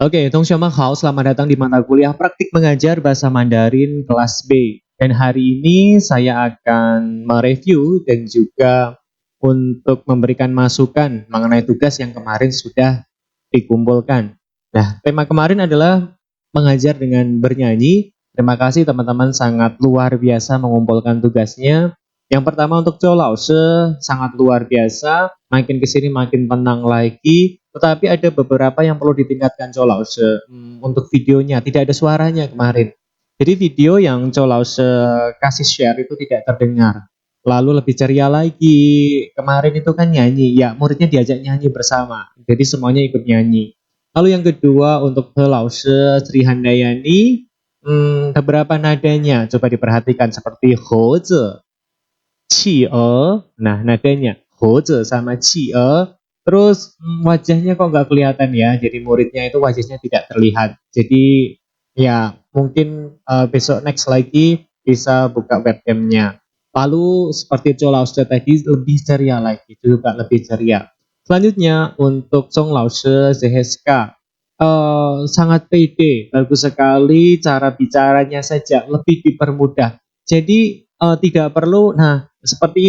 Oke, Tongxiaomang selamat datang di mata kuliah praktik mengajar bahasa Mandarin kelas B. Dan hari ini saya akan mereview dan juga untuk memberikan masukan mengenai tugas yang kemarin sudah dikumpulkan. Nah, tema kemarin adalah mengajar dengan bernyanyi. Terima kasih teman-teman sangat luar biasa mengumpulkan tugasnya. Yang pertama untuk Zhou Laoshi sangat luar biasa, makin kesini makin tenang lagi. Tetapi ada beberapa yang perlu ditingkatkan Zhou Laoshi. Untuk videonya tidak ada suaranya kemarin. Jadi video yang Zhou Laoshi kasih share itu tidak terdengar. Lalu lebih ceria lagi. Kemarin itu kan nyanyi, ya muridnya diajak nyanyi bersama. Jadi semuanya ikut nyanyi. Lalu yang kedua untuk He Laoshi Sri Handayani, beberapa nadanya coba diperhatikan seperti Hoze, Qi nah nadanya Hoze sama Qi terus wajahnya kok nggak kelihatan ya, jadi muridnya itu wajahnya tidak terlihat. Jadi ya mungkin besok next lagi bisa buka webcamnya. Lalu seperti Laoshi tadi lebih ceria lagi, juga lebih ceria. Selanjutnya untuk Song Laoshi ZHSK, sangat pede, bagus sekali cara bicaranya saja lebih dipermudah. Jadi tidak perlu, nah seperti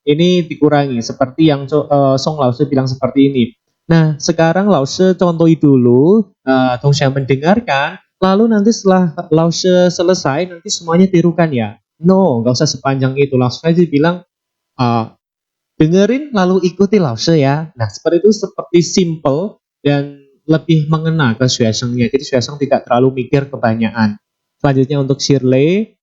ini dikurangi, seperti yang Song Laoshi bilang seperti ini. Nah sekarang Laoshi contohi dulu, Dongxia mendengarkan, lalu nanti setelah Laoshi selesai, nanti semuanya tirukan ya. No, nggak usah sepanjang itu, langsung aja bilang, uh, dengerin lalu ikuti Laoshi ya. Nah seperti itu, seperti simple dan lebih mengena ke Xuesheng-nya. Jadi Xuesheng tidak terlalu mikir kebanyakan. Selanjutnya untuk Shirley,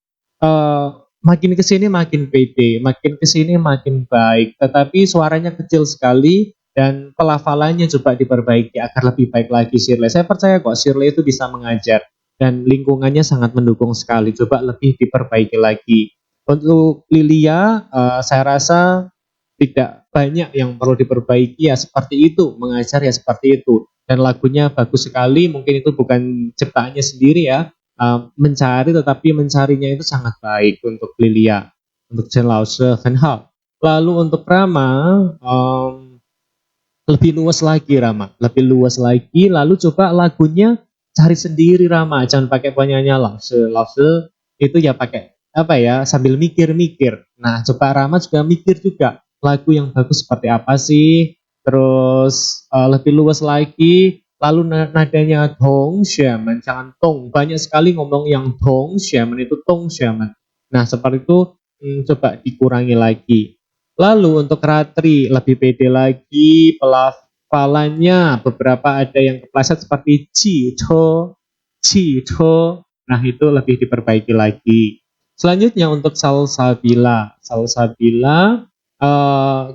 makin kesini makin pede, makin kesini makin baik, tetapi suaranya kecil sekali dan pelafalannya coba diperbaiki agar lebih baik lagi Shirley. Saya percaya kok Shirley itu bisa mengajar dan lingkungannya sangat mendukung sekali. Coba lebih diperbaiki lagi. Untuk Lilia, saya rasa tidak banyak yang perlu diperbaiki, ya seperti itu, mengajar ya seperti itu. Dan lagunya bagus sekali, mungkin itu bukan ciptaannya sendiri ya, mencari, tetapi mencarinya itu sangat baik untuk Lilia, untuk Chen Laoshi, Van Hal. Lalu untuk Rama, lebih luas lagi Rama, lebih luas lagi, lalu coba lagunya cari sendiri Rama, jangan pakai penyanyi Laoshi. Laoshi itu ya pakai apa ya, sambil mikir-mikir. Nah coba Rama juga mikir juga, lagu yang bagus seperti apa sih, terus lebih luas lagi, lalu nadanya Dong Xiamen, jangan Tong, banyak sekali ngomong yang Dong Xiamen itu Tong Xiamen. Nah seperti itu, coba dikurangi lagi. Lalu untuk Ratri lebih pede lagi, pelafalannya beberapa ada yang kepleset seperti Cico. Nah itu lebih diperbaiki lagi. Selanjutnya untuk Salsabila,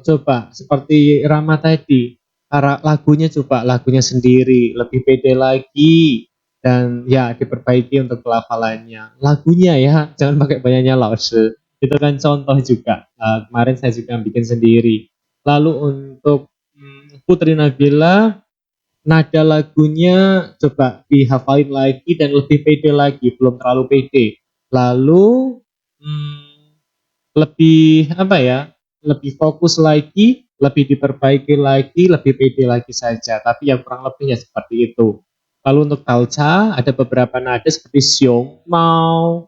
coba seperti Rama tadi, lagunya coba lagunya sendiri, lebih pede lagi dan ya diperbaiki untuk pelafalannya. Lagunya ya, jangan pakai banyaknya Laoshi. Itu kan contoh juga. Kemarin saya juga bikin sendiri. Lalu untuk Putri Nabila, nada lagunya coba dihafalin lagi dan lebih pede lagi, belum terlalu pede. Lalu lebih apa ya, lebih fokus lagi, lebih diperbaiki lagi, lebih pede lagi saja. Tapi yang kurang lebihnya seperti itu. Lalu untuk Talca ada beberapa nada seperti Xiong Mau.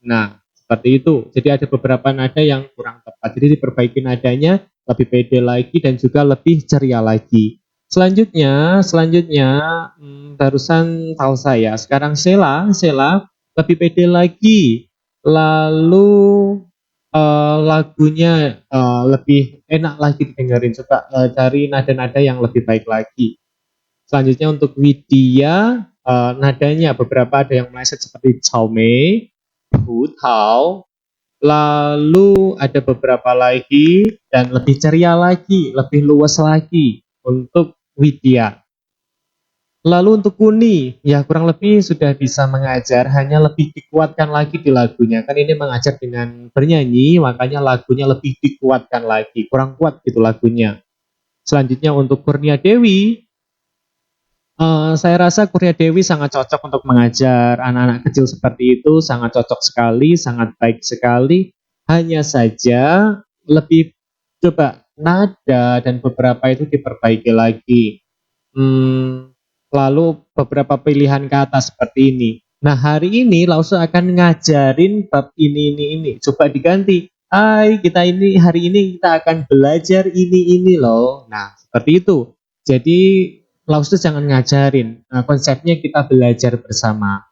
Nah, seperti itu. Jadi ada beberapa nada yang kurang tepat. Jadi diperbaiki nadanya, lebih pede lagi dan juga lebih ceria lagi. Selanjutnya barusan tahu saya. Sekarang Sela lebih pede lagi. Lalu lagunya lebih enak lagi didengarin. Coba cari nada-nada yang lebih baik lagi. Selanjutnya untuk Widya, nadanya beberapa ada yang meleset seperti Chao Mei, Hu Tao, lalu ada beberapa lagi dan lebih ceria lagi, lebih luas lagi untuk Widya. Lalu untuk Kuni, ya kurang lebih sudah bisa mengajar, hanya lebih dikuatkan lagi di lagunya. Kan ini mengajar dengan bernyanyi, makanya lagunya lebih dikuatkan lagi. Kurang kuat gitu lagunya. Selanjutnya untuk Kurnia Dewi, saya rasa Kurnia Dewi sangat cocok untuk mengajar anak-anak kecil seperti itu, sangat cocok sekali, sangat baik sekali. Hanya saja lebih coba nada dan beberapa itu diperbaiki lagi. Hmm, lalu beberapa pilihan kata seperti ini. Nah, hari ini Lause akan ngajarin bab ini. Coba diganti. Hai, kita ini hari ini kita akan belajar ini loh. Nah, seperti itu. Jadi Lause jangan ngajarin. Nah, konsepnya kita belajar bersama.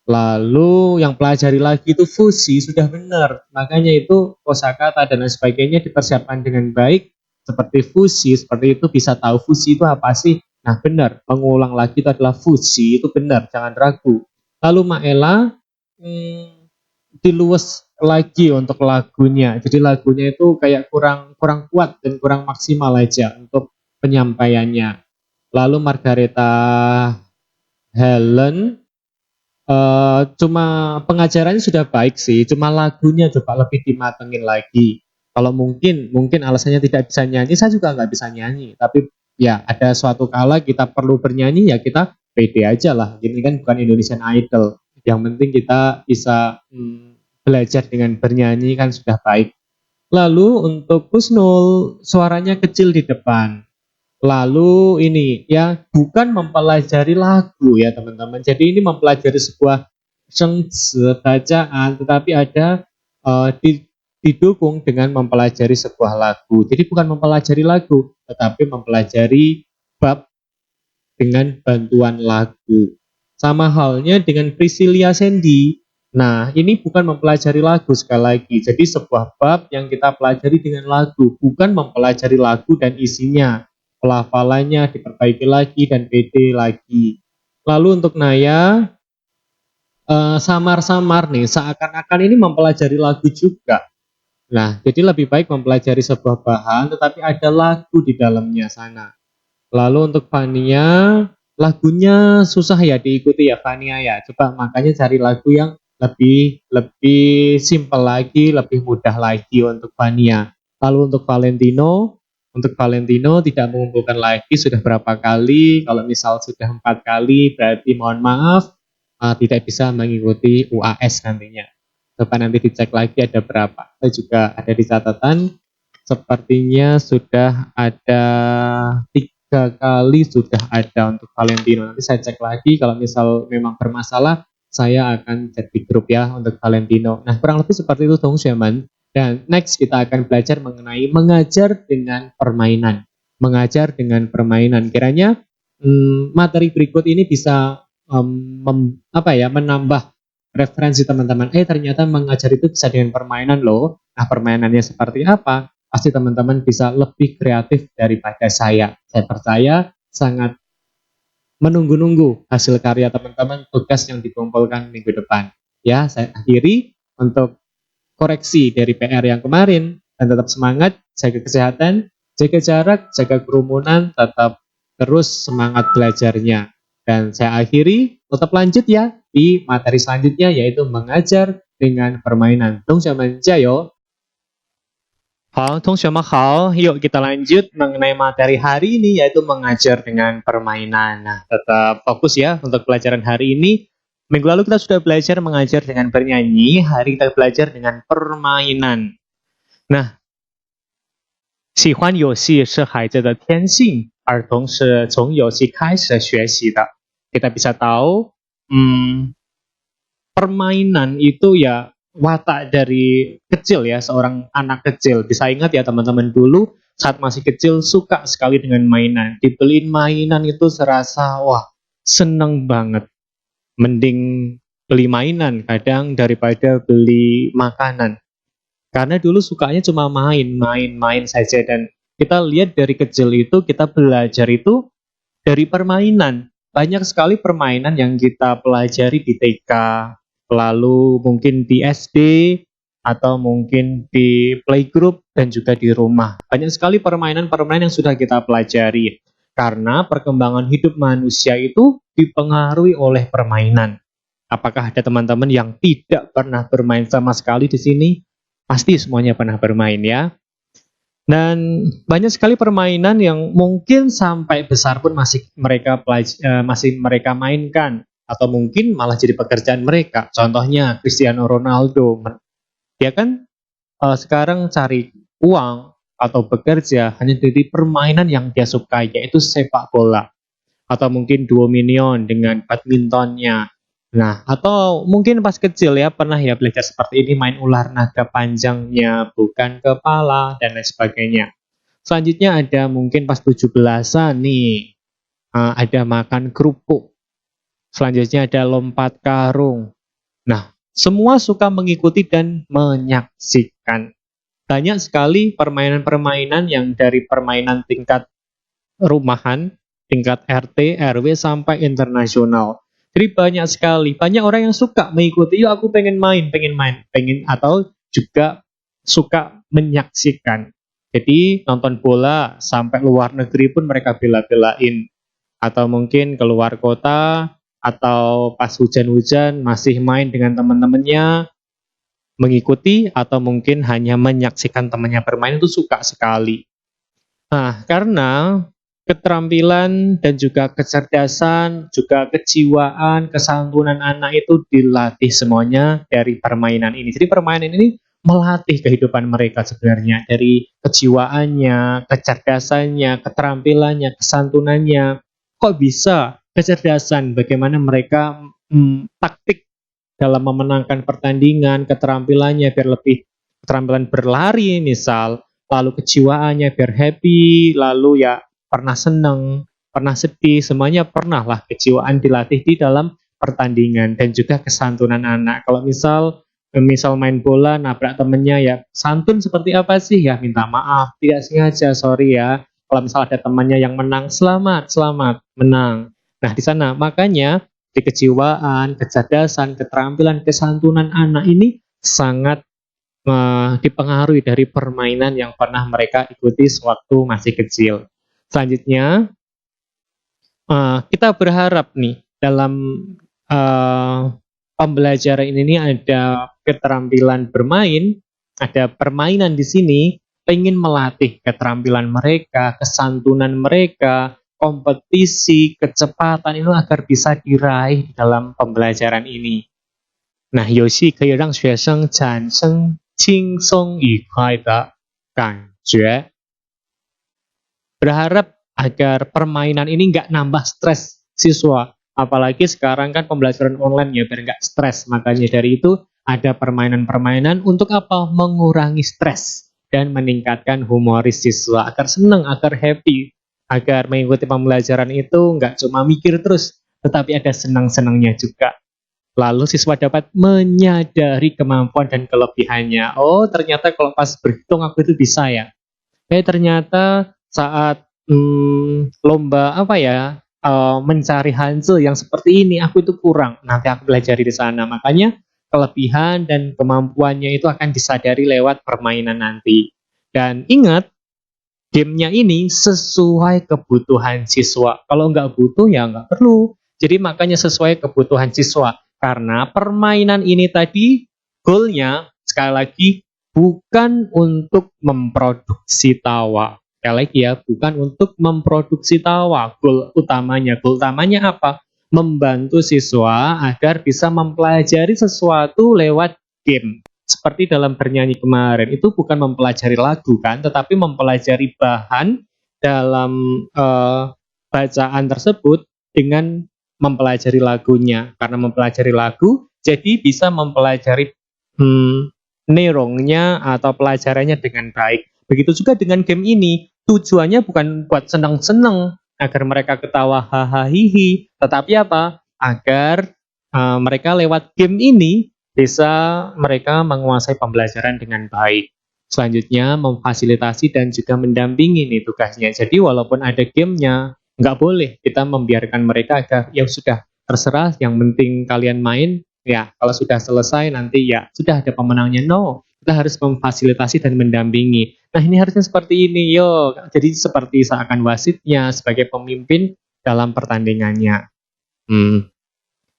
Lalu yang pelajari lagi itu fusi sudah benar. Makanya itu kosakata dan lain sebagainya dipersiapkan dengan baik. Seperti fusi, seperti itu bisa tahu fusi itu apa sih. Nah benar, mengulang lagi itu adalah fusi, itu benar, jangan ragu. Lalu Maela diluas lagi untuk lagunya. Jadi lagunya itu kayak kurang kuat dan kurang maksimal aja untuk penyampaiannya. Lalu Margareta Helen cuma pengajarannya sudah baik sih, cuma lagunya coba lebih dimatengin lagi. Kalau mungkin alasannya tidak bisa nyanyi, saya juga nggak bisa nyanyi. Tapi ya ada suatu kala kita perlu bernyanyi ya kita pede aja lah. Ini kan bukan Indonesian Idol. Yang penting kita bisa belajar dengan bernyanyi kan sudah baik. Lalu untuk Kusnul suaranya kecil di depan. Lalu ini ya bukan mempelajari lagu ya teman-teman. Jadi ini mempelajari sebuah bacaan, tetapi ada didukung dengan mempelajari sebuah lagu. Jadi bukan mempelajari lagu, tetapi mempelajari bab dengan bantuan lagu. Sama halnya dengan Priscilia Sandy. Nah, ini bukan mempelajari lagu sekali lagi. Jadi sebuah bab yang kita pelajari dengan lagu, bukan mempelajari lagu dan isinya. Pelafalannya diperbaiki lagi dan PD lagi. Lalu untuk Naya, samar-samar nih, seakan-akan ini mempelajari lagu juga. Nah, jadi lebih baik mempelajari sebuah bahan, tetapi ada lagu di dalamnya sana. Lalu untuk Fania, lagunya susah ya diikuti ya Fania ya. Coba makanya cari lagu yang lebih lebih simpel lagi, lebih mudah lagi untuk Fania. Lalu untuk Valentino tidak mengumpulkan lagi sudah berapa kali? Kalau misal sudah 4 kali, berarti mohon maaf tidak bisa mengikuti UAS nantinya. Coba nanti dicek lagi ada berapa. Saya juga ada di catatan. Sepertinya sudah ada 3 kali sudah ada untuk Valentino. Nanti saya cek lagi kalau misal memang bermasalah, saya akan cek di grup ya untuk Valentino. Nah kurang lebih seperti itu dong Syaman. Dan next kita akan belajar mengenai mengajar dengan permainan. Mengajar dengan permainan. Kiranya materi berikut ini bisa menambah referensi teman-teman. Ternyata mengajar itu bisa dengan permainan loh. Nah permainannya seperti apa? Pasti teman-teman bisa lebih kreatif daripada saya. Saya percaya sangat menunggu-nunggu hasil karya teman-teman, tugas yang dikumpulkan minggu depan. Ya, saya akhiri untuk koreksi dari PR yang kemarin dan tetap semangat, jaga kesehatan, jaga jarak, jaga kerumunan, tetap terus semangat belajarnya. Dan saya akhiri, tetap lanjut ya di materi selanjutnya yaitu mengajar dengan permainan. Jayo. 好，同学们好, yuk kita lanjut mengenai materi hari ini yaitu mengajar dengan permainan. Nah, tetap fokus ya untuk pelajaran hari ini. Minggu lalu kita sudah belajar mengajar dengan bernyanyi, hari kita belajar dengan permainan. Nah, 喜欢游戏是孩子的天性，儿童是从游戏开始学习的。Kita bisa tahu, permainan itu ya watak dari kecil ya, seorang anak kecil. Bisa ingat ya teman-teman dulu saat masih kecil suka sekali dengan mainan. Dibeliin mainan itu serasa wah seneng banget. Mending beli mainan kadang daripada beli makanan. Karena dulu sukanya cuma main saja. Dan kita lihat dari kecil itu kita belajar itu dari permainan. Banyak sekali permainan yang kita pelajari di TK, lalu mungkin di SD, atau mungkin di playgroup dan juga di rumah. Banyak sekali permainan-permainan yang sudah kita pelajari. Karena perkembangan hidup manusia itu dipengaruhi oleh permainan. Apakah ada teman-teman yang tidak pernah bermain sama sekali di sini? Pasti semuanya pernah bermain ya. Dan banyak sekali permainan yang mungkin sampai besar pun masih mereka mainkan atau mungkin malah jadi pekerjaan mereka. Contohnya Cristiano Ronaldo, dia kan sekarang cari uang atau bekerja hanya dari permainan yang dia sukai, yaitu sepak bola. atau mungkin duo minion dengan badmintonnya. Nah, atau mungkin pas kecil ya pernah ya belajar seperti ini, main ular naga panjangnya bukan kepala dan lain sebagainya. Selanjutnya ada mungkin pas 17-an nih, ada makan kerupuk. Selanjutnya ada lompat karung. Nah, semua suka mengikuti dan menyaksikan. Banyak sekali permainan-permainan yang dari permainan tingkat rumahan, tingkat RT, RW sampai internasional. Jadi banyak sekali, banyak orang yang suka mengikuti, yuk aku pengen main, pengen atau juga suka menyaksikan. Jadi nonton bola sampai luar negeri pun mereka bela-belain. Atau mungkin keluar kota, atau pas hujan-hujan masih main dengan teman-temannya, mengikuti atau mungkin hanya menyaksikan temannya bermain itu suka sekali. Nah, karena keterampilan dan juga kecerdasan, juga kejiwaan, kesantunan anak itu dilatih semuanya dari permainan ini. Jadi permainan ini melatih kehidupan mereka sebenarnya dari kejiwaannya, kecerdasannya, keterampilannya, kesantunannya. Kok bisa kecerdasan? Bagaimana mereka taktik dalam memenangkan pertandingan, keterampilannya biar lebih keterampilan berlari misal, lalu kejiwaannya biar happy, lalu ya pernah seneng, pernah sedih, semuanya pernah lah kejiwaan dilatih di dalam pertandingan dan juga kesantunan anak. Kalau misal main bola nabrak temennya ya santun seperti apa sih ya, minta maaf, tidak sengaja, sorry ya. Kalau misal ada temannya yang menang, selamat, selamat, menang. Nah di sana makanya di kejiwaan, kecerdasan, keterampilan, kesantunan anak ini sangat dipengaruhi dari permainan yang pernah mereka ikuti sewaktu masih kecil. Selanjutnya, kita berharap nih dalam pembelajaran ini ada keterampilan bermain, ada permainan di sini, ingin melatih keterampilan mereka, kesantunan mereka, kompetisi, kecepatan itu agar bisa diraih dalam pembelajaran ini. Nah, 游戏可以让学生产生轻松愉快的感觉。Berharap agar permainan ini nggak nambah stres siswa. Apalagi sekarang kan pembelajaran online ya, biar nggak stres. Makanya dari itu ada permainan-permainan untuk apa? Mengurangi stres dan meningkatkan humoris siswa agar senang, agar happy, agar mengikuti pembelajaran itu nggak cuma mikir terus, tetapi ada senang-senangnya juga. Lalu siswa dapat menyadari kemampuan dan kelebihannya. Oh, ternyata kalau pas berhitung aku itu bisa ya. Ternyata saat lomba apa ya, mencari hansel yang seperti ini aku itu kurang. Nanti aku belajar di sana. Makanya kelebihan dan kemampuannya itu akan disadari lewat permainan nanti. Dan ingat, gamenya ini sesuai kebutuhan siswa. Kalau nggak butuh ya nggak perlu. Jadi makanya sesuai kebutuhan siswa. Karena permainan ini tadi goalnya sekali lagi bukan untuk memproduksi tawa. Sekali lagi ya, bukan untuk memproduksi tawa. Goal utamanya apa? Membantu siswa agar bisa mempelajari sesuatu lewat game. Seperti dalam bernyanyi kemarin, itu bukan mempelajari lagu kan, tetapi mempelajari bahan dalam bacaan tersebut dengan mempelajari lagunya. Karena mempelajari lagu, jadi bisa mempelajari nerongnya atau pelajarannya dengan baik. Begitu juga dengan game ini, tujuannya bukan buat senang-senang agar mereka ketawa hahaha hihi, tetapi apa? Agar mereka lewat game ini bisa mereka menguasai pembelajaran dengan baik. Selanjutnya memfasilitasi dan juga mendampingi nih tugasnya. Jadi walaupun ada gamenya, nggak boleh kita membiarkan mereka agar ya sudah terserah, yang penting kalian main, ya kalau sudah selesai nanti ya sudah ada pemenangnya. No, kita harus memfasilitasi dan mendampingi. Nah ini harusnya seperti ini, yo. Jadi seperti seakan wasitnya sebagai pemimpin dalam pertandingannya.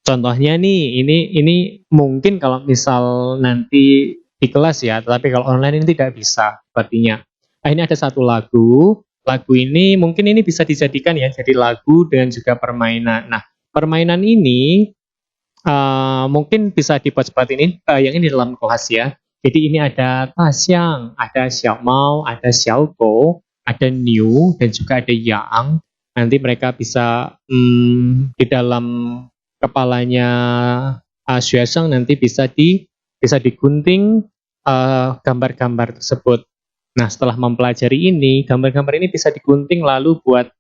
Contohnya nih, ini mungkin kalau misal nanti di kelas ya, tetapi kalau online ini tidak bisa sepertinya. Nah ini ada satu lagu. Lagu ini mungkin ini bisa dijadikan ya jadi lagu dan juga permainan. Nah permainan ini mungkin bisa dibuat seperti ini, yang ini dalam kelas ya. Jadi ini ada Taxiang, ada Xiao Mao, ada Xiao Go, ada Niu dan juga ada Yang. nanti mereka bisa di dalam kepalanya Xuesheng nanti bisa digunting gambar-gambar tersebut. Nah, setelah mempelajari ini, gambar-gambar ini bisa digunting lalu buat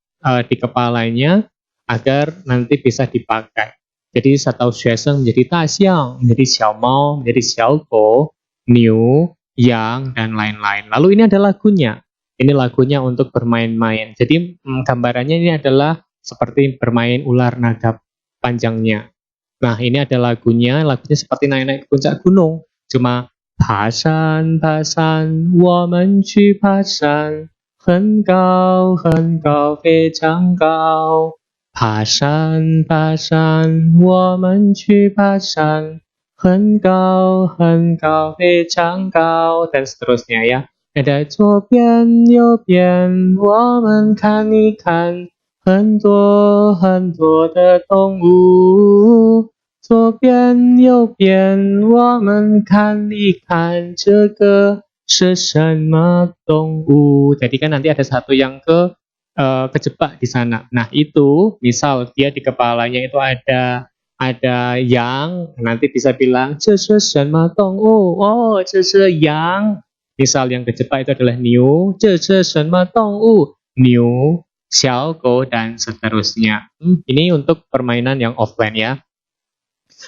di kepalanya agar nanti bisa dipakai. Jadi satu Xuesheng menjadi Taxiang, menjadi Xiaomao, menjadi Xiaogo, Niu, Yang, dan lain-lain. Lalu ini ada lagunya. Ini lagunya untuk bermain-main. Jadi gambarannya ini adalah seperti bermain ular naga panjangnya. Nah, ini ada lagunya seperti naik-naik ke puncak gunung. Cuma 爬山，爬山，我们去爬山，很高很高，非常高。爬山，爬山，我们去爬山，很高很高，非常高，dan seterusnya ya. Ada 左边右边，我们看一看，很多很多的动物。左边右边，我们看一看，这个是什么动物？ Jadi kan nanti ada satu yang kejebak di sana. Nah itu, misal dia di kepalanya itu ada yang, nanti bisa bilang 这是什么动物？ Oh, 这是羊。 Misal yang kejebak itu adalah Niu, 这是什么动物？ Niu, Xiaogo, dan seterusnya. Ini untuk permainan yang offline ya.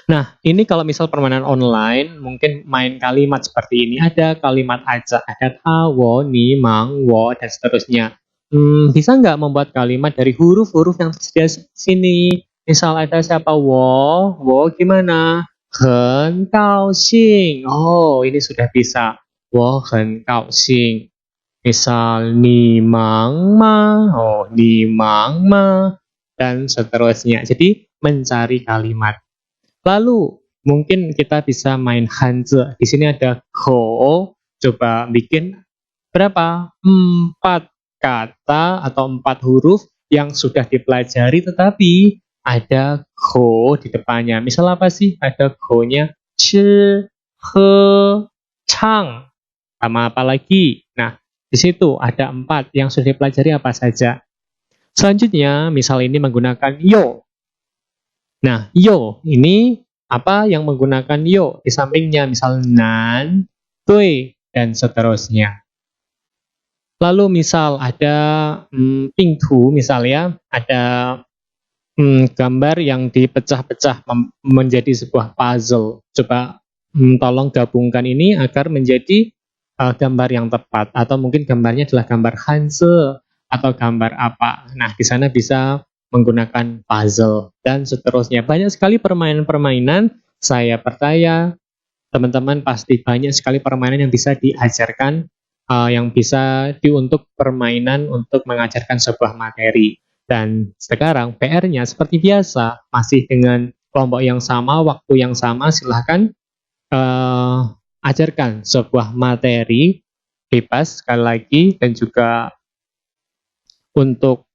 Nah, ini kalau misal permainan online, mungkin main kalimat seperti ini. Ada kalimat ajak, ada ta, wo, ni, mang, wo, dan seterusnya. Bisa nggak membuat kalimat dari huruf-huruf yang tersedia di sini? Misal ada siapa wo gimana? Hen gao xing. Oh, ini sudah bisa. Wo hen gao xing. Misal ni mang ma. Oh, ni mang ma. Dan seterusnya. Jadi mencari kalimat. Lalu mungkin kita bisa main Hanzi. Di sini ada ko. Coba bikin berapa? 4 kata atau 4 huruf yang sudah dipelajari tetapi ada ko di depannya. Misal apa sih? Ada ko-nya chi, he, chang. Sama apa lagi? Nah, di situ ada 4 yang sudah dipelajari apa saja. Selanjutnya, misal ini menggunakan yo. Nah, yo ini apa yang menggunakan yo di sampingnya, misal nan, tui, dan seterusnya. Lalu misal ada pingtu, misalnya ada gambar yang dipecah-pecah menjadi sebuah puzzle. Coba tolong gabungkan ini agar menjadi gambar yang tepat, atau mungkin gambarnya adalah gambar Hanzi atau gambar apa. Nah, di sana bisa menggunakan puzzle dan seterusnya. Banyak sekali permainan-permainan. Saya percaya teman-teman pasti banyak sekali permainan yang bisa diajarkan, yang bisa untuk permainan untuk mengajarkan sebuah materi. Dan sekarang PR-nya seperti biasa, masih dengan kelompok yang sama, waktu yang sama, silahkan ajarkan sebuah materi bebas sekali lagi, dan juga untuk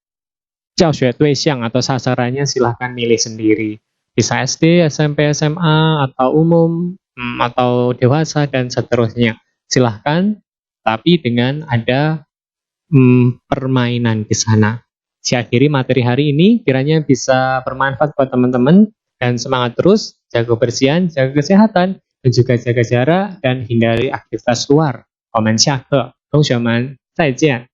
教学对象 atau sasarannya silahkan milih sendiri. Bisa SD, SMP, SMA, atau umum, atau dewasa, dan seterusnya. Silahkan, tapi dengan ada permainan di sana. Saya akhiri materi hari ini, kiranya bisa bermanfaat buat teman-teman, dan semangat terus, jaga kebersihan, jaga kesehatan, dan juga jaga jarak, dan hindari aktivitas luar. 我们下课，同学们再见。